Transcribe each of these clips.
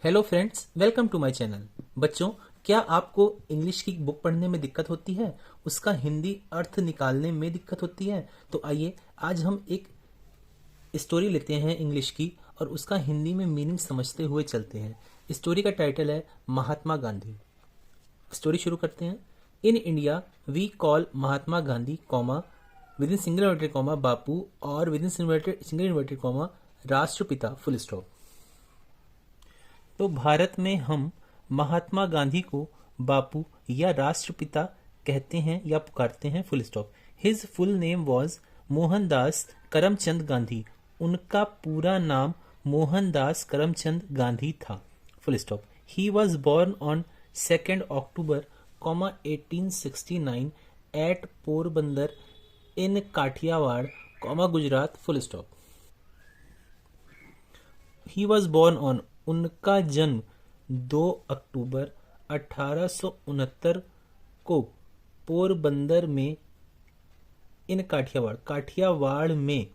Hello friends, welcome to my channel. बच्चों, क्या आपको इंग्लिश की बुक पढ़ने में दिक्कत होती है? उसका हिंदी अर्थ निकालने में दिक्कत होती है? तो आइए आज हम एक स्टोरी लेते हैं इंग्लिश की और उसका हिंदी में मीनिंग समझते हुए चलते हैं। स्टोरी का टाइटल है महात्मा गांधी। स्टोरी शुरू करते हैं। In India we call Mahatma Gandhi comma with in single inverted comma Bapu और with in single inverted comma राष्ट्रपिता फुल स्टॉप। तो भारत में हम महात्मा गांधी को बापू या राष्ट्रपिता कहते हैं या पुकारते हैं full stop. His full name was Mohandas Karamchand Gandhi. उनका पूरा नाम मोहनदास करमचंद गांधी था full stop. He was born on 2 October 1869 at Porbandar in Kathiawar Gujarat full stop. He was born on, उनका जन्म 2 अक्टूबर 1869 को पोरबंदर में इन काठियावाड़ में,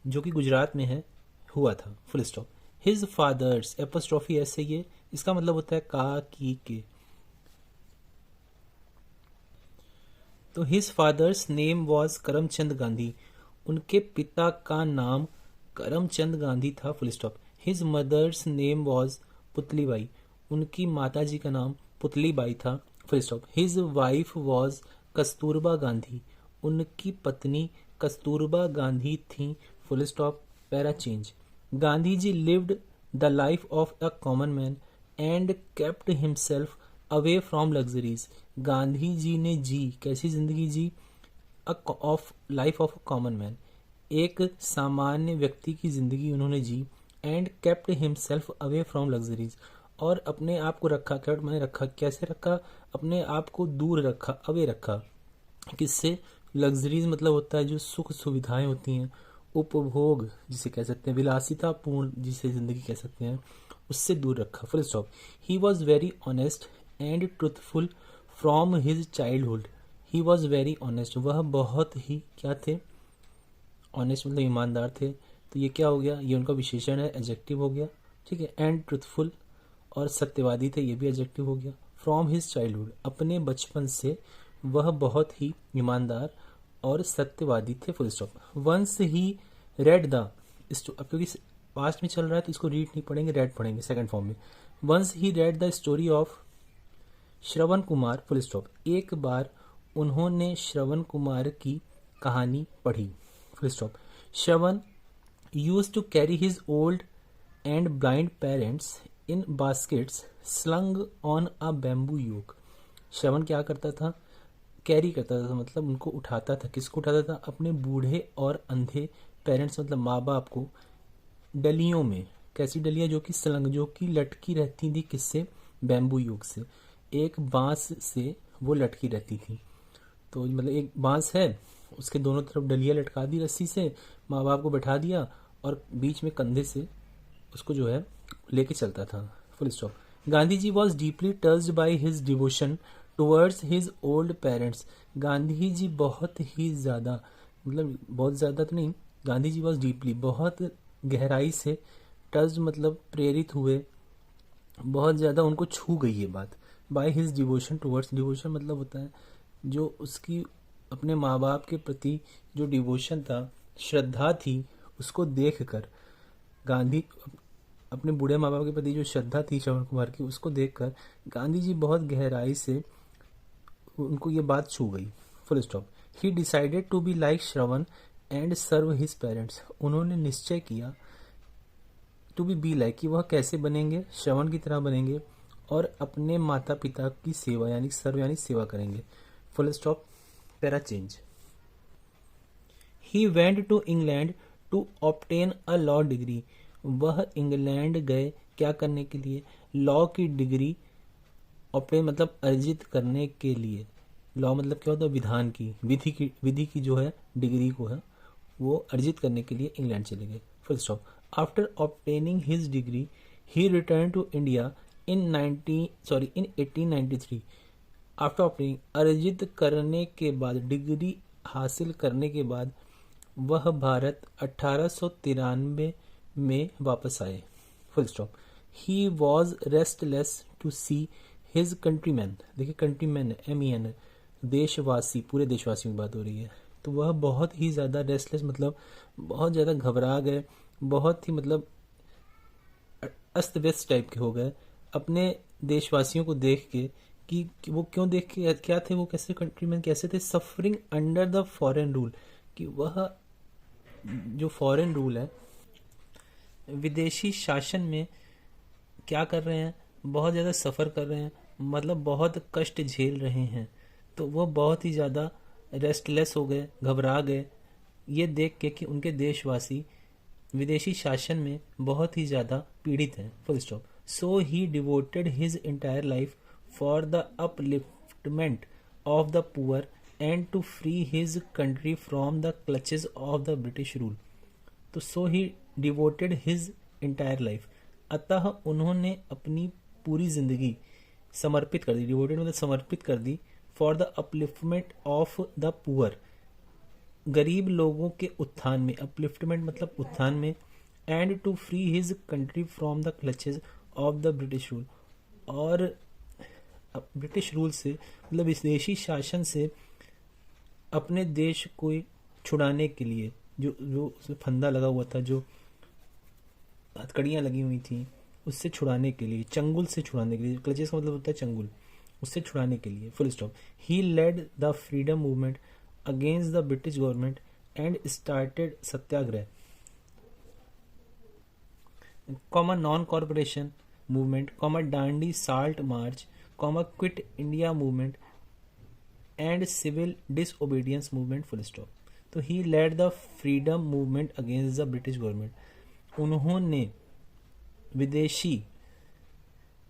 जो कि गुजरात में है, हुआ था full stop. His father's apostrophe ऐसे ये, इसका मतलब होता है का की के। तो his father's name was Karamchand Gandhi. उनके पिता का नाम करमचंद गांधी था full stop. His mother's name was Putlibai. उनकी माता जी का नाम पुतलीबाई था full stop. His wife was Kasturba Gandhi. उनकी पत्नी कस्तूरबा गांधी थी full stop. Para change. Gandhi ji lived the life of a common man and kept himself away from luxuries. Gandhi ji ने जी कैसी जिंदगी जी? Of life of a common man, एक सामान्य व्यक्ति की जिंदगी उन्होंने जी। And kept himself away from luxuries, और अपने आप को रखा, केप्ट मैंने रखा, कैसे रखा? अपने आप को दूर रखा, अवे रखा। किससे? लग्जरीज मतलब होता है जो सुख सुविधाएं होती हैं, उपभोग जिसे कह सकते हैं, विलासिता पूर्ण जिसे जिंदगी कह सकते हैं, उससे दूर रखा full stop. He was very honest and truthful from his childhood. He was very honest, वह बहुत ही क्या थे? ऑनेस्ट मतलब ईमानदार थे। तो ये क्या हो गया? ये उनका विशेषण है, एडजेक्टिव हो गया, ठीक है। एंड ट्रूथफुल, और सत्यवादी थे, ये भी एडजेक्टिव हो गया। फ्रॉम हिज चाइल्डहुड, अपने बचपन से वह बहुत ही ईमानदार और सत्यवादी थे full stop. Once he read the, अब क्योंकि पास्ट में चल रहा है तो इसको रीड नहीं पढ़ेंगे, रेड पढ़ेंगे सेकंड फॉर्म में। Once he read the story of Shravan Kumar full stop. एक बार उन्होंने श्रवण कुमार की कहानी पढ़ी full stop. Shravan used to carry his old and blind parents in baskets slung on a bamboo yoke. Shravan क्या करता था? कैरी करता था, मतलब उनको उठाता था। किसको उठाता था? अपने बूढ़े और अंधे पेरेंट्स मतलब माँ बाप को, डलियों में। कैसी डलियां? जो कि स्लंग, जो कि लटकी रहती थी। किससे? बैम्बू योग से, एक बांस से वो लटकी रहती थी। तो मतलब एक बांस है, उसके दोनों तरफ डलियां लटका दी रस्सी से, माँ बाप को बैठा दिया और बीच में कंधे से उसको जो है लेके चलता था full stop. Gandhi ji was deeply touched by his devotion towards his old parents. Gandhi ji बहुत ही ज़्यादा, मतलब बहुत ज़्यादा तो नहीं, गांधी जी वॉज डीपली, बहुत गहराई से, टच्ड मतलब प्रेरित हुए, बहुत ज़्यादा उनको छू गई ये बात। By his devotion towards, devotion मतलब होता है जो उसकी अपने माँ बाप के प्रति जो डिवोशन था, श्रद्धा थी, उसको देखकर गांधी, अपने बूढ़े माँ बाप के प्रति जो श्रद्धा थी श्रवण कुमार की, उसको देखकर गांधी जी बहुत गहराई से उनको ये बात छू गई full stop. He decided to be like Shravan and serve his parents. उन्होंने निश्चय किया टू बी लाइक, कि वह कैसे बनेंगे? श्रवण की तरह बनेंगे और अपने माता पिता की सेवा यानी सर्व यानी सेवा करेंगे full stop. Para change. He went to England to obtain a law degree. वह इंग्लैंड गए क्या करने के लिए? लॉ की डिग्री ऑब्टेन मतलब अर्जित करने के लिए। लॉ मतलब क्या होता है? विधान की, विधि की जो है डिग्री को है वो अर्जित करने के लिए इंग्लैंड चले गए full stop. After obtaining his degree he return to India in 1893। After obtaining, अर्जित करने के बाद, डिग्री हासिल करने के बाद वह भारत 1893 में वापस आए full stop. He was restless to see his countryman, देखिए कंट्रीमैन MEN है, देशवासी, पूरे देशवासियों की बात हो रही है। तो वह बहुत ही ज़्यादा रेस्टलेस मतलब बहुत ज़्यादा घबरा गए, बहुत ही मतलब अस्त व्यस्त टाइप के हो गए अपने देशवासियों को देख के कि वो क्यों देख के क्या थे, वो कैसे कंट्रीमैन कैसे थे, suffering under the foreign rule, कि वह जो फॉरेन रूल है, विदेशी शासन में क्या कर रहे हैं, बहुत ज़्यादा सफ़र कर रहे हैं, मतलब बहुत कष्ट झेल रहे हैं। तो वो बहुत ही ज़्यादा रेस्टलेस हो गए, घबरा गए ये देख के कि उनके देशवासी विदेशी शासन में बहुत ही ज़्यादा पीड़ित हैं, full stop. So he devoted his entire life for the upliftment of the poor and to free his country from the clutches of the British rule. तो so he devoted his entire life, अतः उन्होंने अपनी पूरी जिंदगी समर्पित कर दी, devoted मतलब समर्पित कर दी, for the upliftment of the poor, गरीब लोगों के उत्थान में, अपलिफ्टमेंट मतलब उत्थान में, and to free his country from the clutches of the British rule, और ब्रिटिश रूल से मतलब विदेशी शासन से अपने देश को छुड़ाने के लिए, जो जो उसमें फंदा लगा हुआ था, जो हथकड़ियाँ लगी हुई थी, उससे छुड़ाने के लिए, चंगुल से छुड़ाने के लिए, क्लचेस का मतलब होता है चंगुल, उससे छुड़ाने के लिए, full stop. He led the freedom movement against the British government and started satyagraha, comma non corporation movement, comma Dandi salt march, comma quit India movement and civil disobedience movement, full stop. तो he led the freedom movement against the British government, उन्होंने विदेशी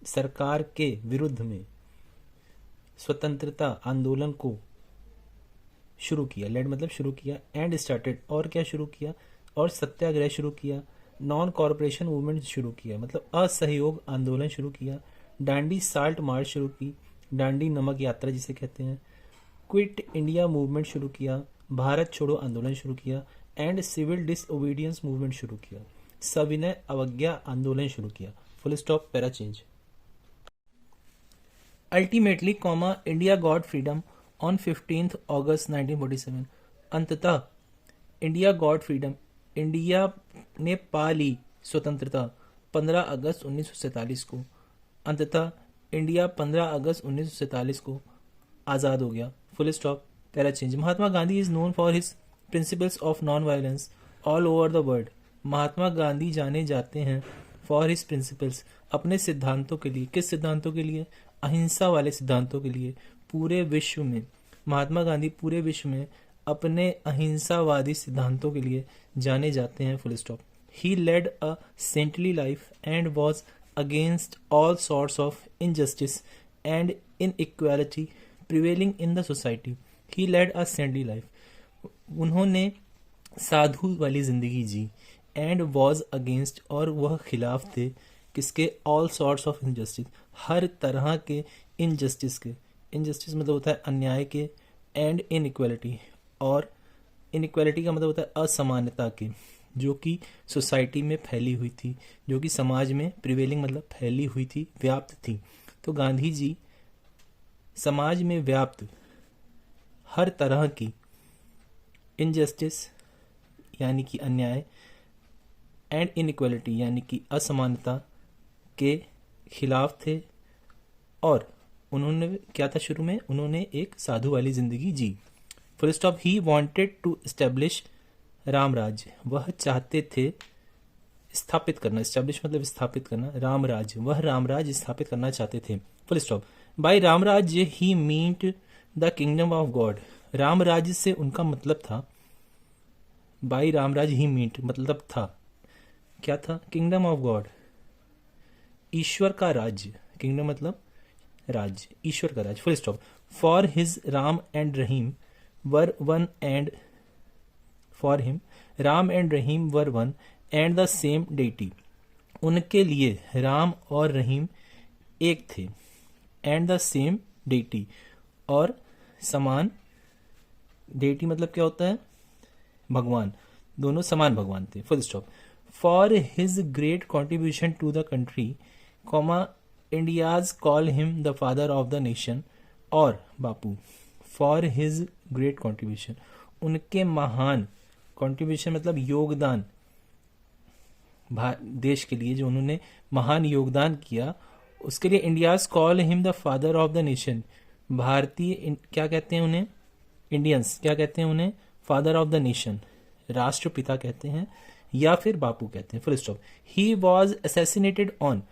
सरकार के विरुद्ध में स्वतंत्रता आंदोलन को शुरू किया, लेड मतलब शुरू किया, एंड स्टार्टेड और क्या शुरू किया, और सत्याग्रह शुरू किया, नॉन कॉर्पोरेशन मूवमेंट शुरू किया मतलब असहयोग आंदोलन शुरू किया, डांडी साल्ट मार्च शुरू की, डांडी नमक यात्रा जिसे कहते हैं, क्विट इंडिया मूवमेंट शुरू किया, भारत छोड़ो आंदोलन शुरू किया, एंड सिविल डिसओबीडियंस मूवमेंट शुरू किया, सविनय अवज्ञा आंदोलन शुरू किया, full stop, para change. Ultimately comma India got freedom on 15 अगस्त 1947, अंततः इंडिया गॉट फ्रीडम, इंडिया ने पा ली स्वतंत्रता 15 अगस्त 1947 को, अंततः इंडिया 15 अगस्त 1947 को आज़ाद हो गया, full stop, para change. Mahatma Gandhi is known for his principles of non violence all over the world, Mahatma Gandhi जाने जाते हैं फॉर हिज प्रिंसिपल्स, अपने सिद्धांतों के लिए, किस सिद्धांतों के लिए, अहिंसा वाले सिद्धांतों के लिए, पूरे विश्व में महात्मा गांधी पूरे विश्व में अपने अहिंसावादी सिद्धांतों के लिए जाने जाते हैं, full stop. He led a saintly life and was against all sorts of injustice and inequality prevailing in the society, he led a saintly life, उन्होंने साधु वाली जिंदगी जी, एंड वॉज अगेंस्ट और वह खिलाफ थे किसके, ऑल सॉर्ट्स ऑफ इनजस्टिस, हर तरह के इनजस्टिस के, इनजस्टिस मतलब होता है अन्याय के, एंड इनइक्वालिटी, और इनइक्वालिटी का मतलब होता है असमानता के, जो कि सोसाइटी में फैली हुई थी, जो कि समाज में प्रिवेलिंग मतलब फैली हुई थी, व्याप्त थी। तो गांधी जी समाज में व्याप्त हर तरह की इनजस्टिस यानी कि अन्याय, एंड इनइक्वालिटी यानी कि असमानता के खिलाफ थे, और उन्होंने क्या था शुरू में, उन्होंने एक साधु वाली जिंदगी जी, full stop. He wanted to establish Ram Rajya, वह चाहते थे स्थापित करना, एस्टेब्लिश मतलब स्थापित करना, राम राज्य, वह राम राज्य स्थापित करना चाहते थे, full stop. By Ram Rajya he meant the kingdom of God, Ram Rajya से उनका मतलब था, bye Ram Rajya he meant मतलब था, क्या था, किंगडम ऑफ गॉड, ईश्वर का राज्य, किंगडम मतलब राज्य, ईश्वर का राज्य, full stop. For his Ram and Rahim were one and for him Ram and Rahim were one and the same deity, उनके लिए राम और रहीम एक थे, एंड द सेम डेटी और समान, डेटी मतलब क्या होता है, भगवान, दोनों समान भगवान थे, full stop. For his great contribution to the country comma India's call him the father of the nation, और Bapu for his great contribution, उनके महान कॉन्ट्रीब्यूशन मतलब योगदान, देश के लिए जो उन्होंने महान योगदान किया उसके लिए India's call him the father of the nation, भारतीय क्या कहते हैं उन्हें, इंडियंस क्या कहते हैं उन्हें, फादर ऑफ द नेशन, राष्ट्रपिता कहते हैं या फिर बापू कहते हैं, full stop. He was assassinated on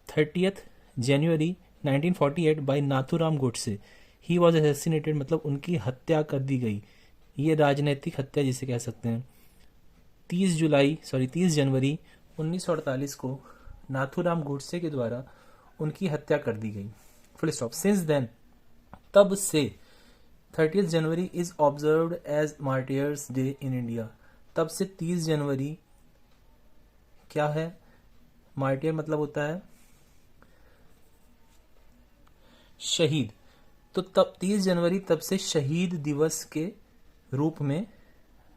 30th January 1948 by Nathuram Godse. He was assassinated मतलब उनकी हत्या कर दी गई, ये राजनैतिक हत्या जिसे कह सकते हैं। 30 जनवरी 1948 को नाथूराम गोडसे के द्वारा उनकी हत्या कर दी गई, फुल स्टॉप। सिंस देन, तब से 30th January is observed as martyrs day in India, तब से 30 जनवरी क्या है, मार्टियर मतलब होता है शहीद, तो तब 30 जनवरी तब से शहीद दिवस के रूप में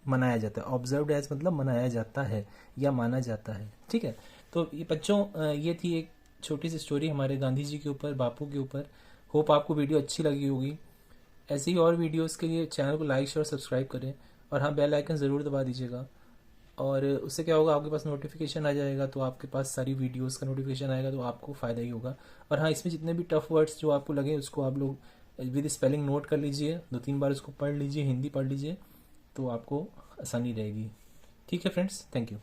मनाया जाता है। ऑब्जर्व्ड एज मतलब मनाया जाता है या माना जाता है, ठीक है। तो ये बच्चों ये थी एक छोटी सी स्टोरी हमारे गांधी जी के ऊपर, बापू के ऊपर। होप आपको वीडियो अच्छी लगी होगी। ऐसे ही और वीडियोस के लिए चैनल को लाइक शेयर सब्सक्राइब करें, और हाँ, बेल आइकन ज़रूर दबा दीजिएगा, और उससे क्या होगा, आपके पास नोटिफिकेशन आ जाएगा, तो आपके पास सारी वीडियोस का नोटिफिकेशन आएगा, तो आपको फ़ायदा ही होगा। और हाँ, इसमें जितने भी टफ वर्ड्स जो आपको लगे उसको आप लोग विद स्पेलिंग नोट कर लीजिए, 2-3 बार उसको पढ़ लीजिए, हिंदी पढ़ लीजिए, तो आपको आसानी रहेगी। ठीक है फ्रेंड्स, थैंक यू।